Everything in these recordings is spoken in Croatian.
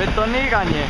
betoniranje.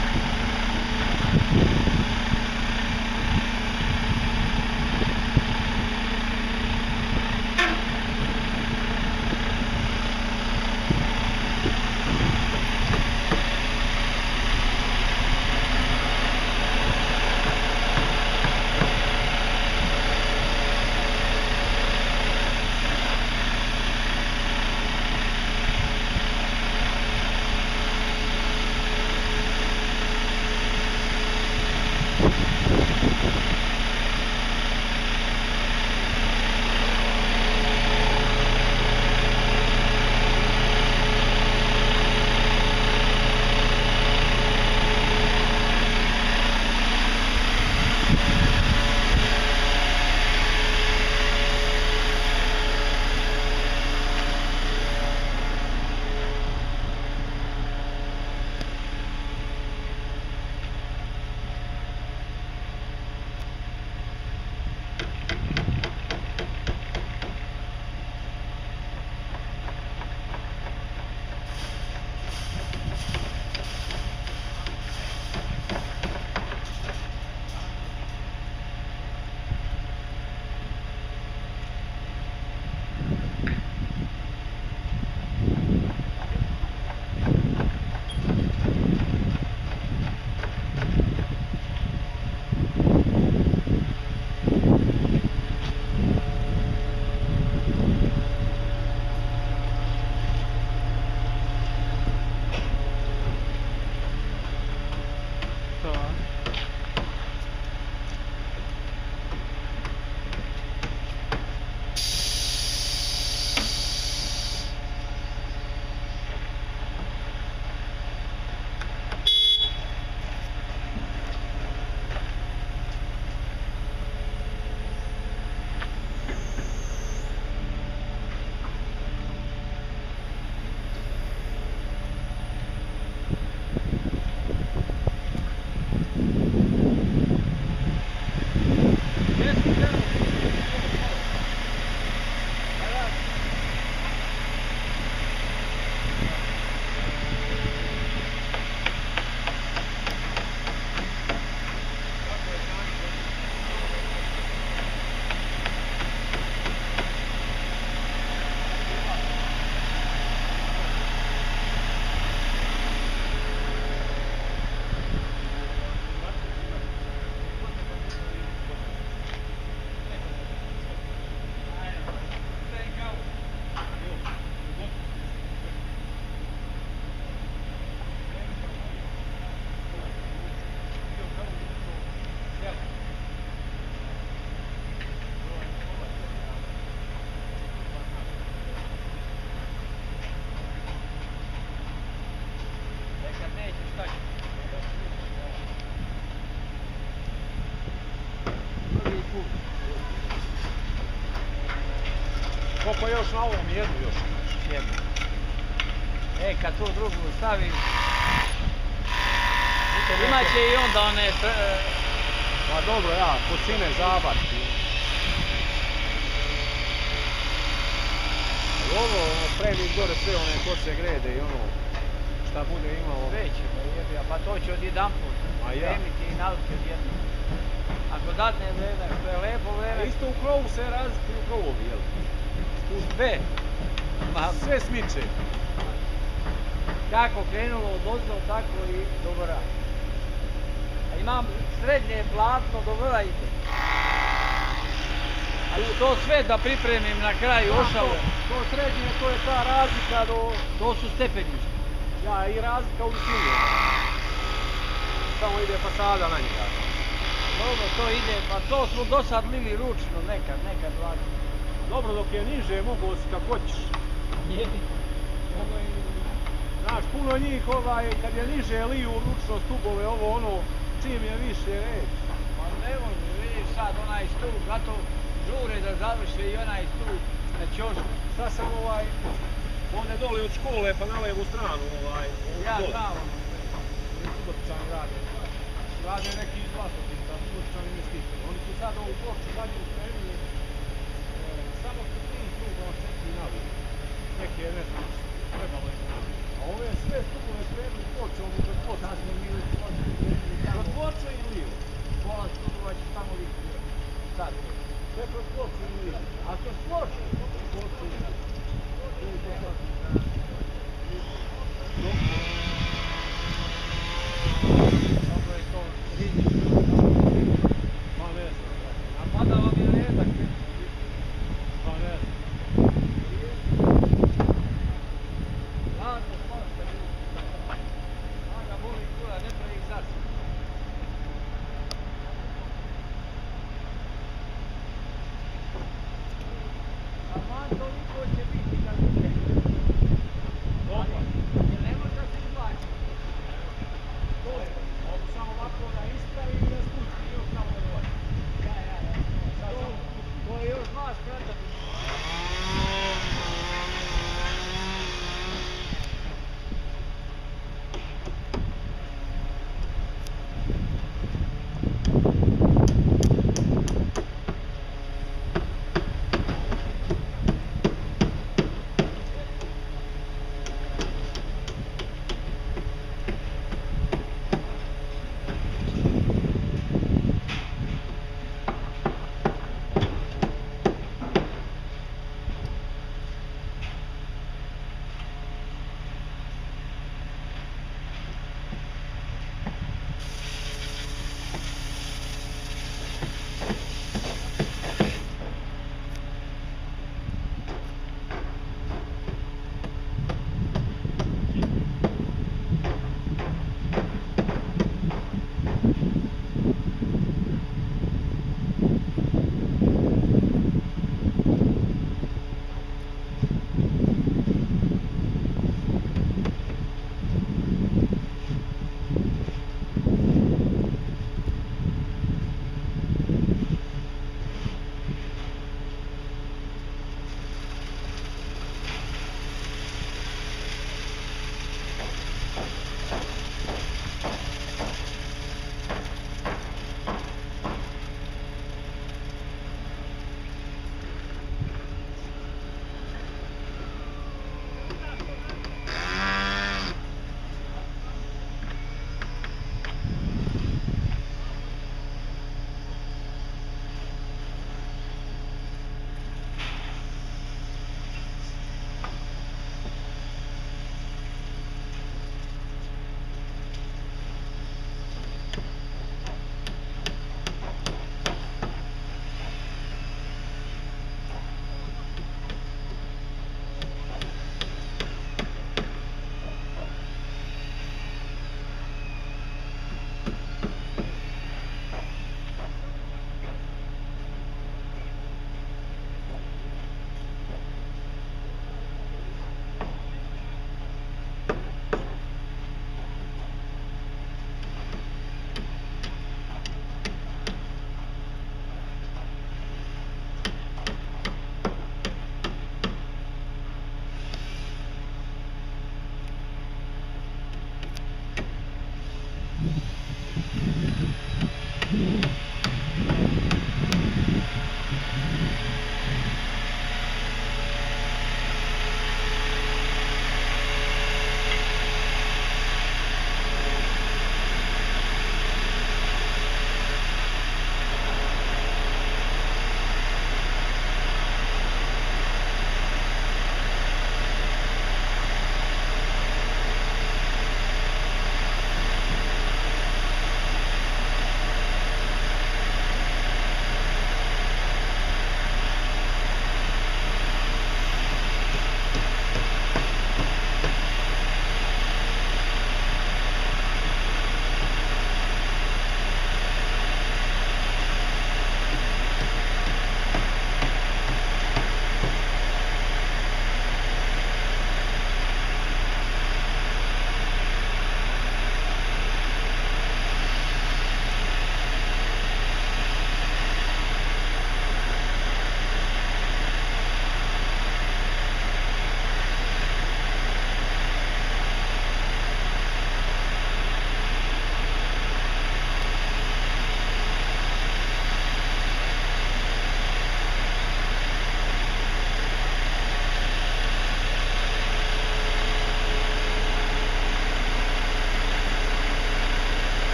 Koliko još na ovom jednu još? Jednu. Kad tu drugu staviš, imaće i onda one... Pa dobro, ja, kocine zabarti. Ali ovo, spremi gore sve one koce grede i ono, šta bude imalo. Sve ćemo jebi, pa to će od jedan put. Spremiti i naliti od jednog. Ako dadne vreme, što je lepo vreme... Isto u krovu se razlikuju krovovi, jel? Sve. Sve smiče. Kako krenulo od ozdo, tako i do vrha. A imam srednje platno, do vrha ide. Ali to sve da pripremim na kraju ošalo. To srednje, to je ta razlika do... To su stepeništa. Ja, i razlika u visini. Samo ide fasada na njega. Dobro, to ide, pa to smo do sad lili ručno, nekad vladi. Dobro, dok je niže, mogu si kako hoćeš. Znaš, puno njih kad je niže liju ručno stubove, ovo ono, čim je više reći. Pa ne može, vidiš sad onaj stup, zato žure da završe i onaj stup na ćošku. Sad sam ovdje dole od škole pa na levu stranu Ja znam. Subotičani rade. Rade neki iz Vlasotinca, Subotičani investitori. Oni su sad ovu ploču zadnju spremili. Samo su 3 stupa, 4 navi. Neke, ne znam, trebalo je. A ove sve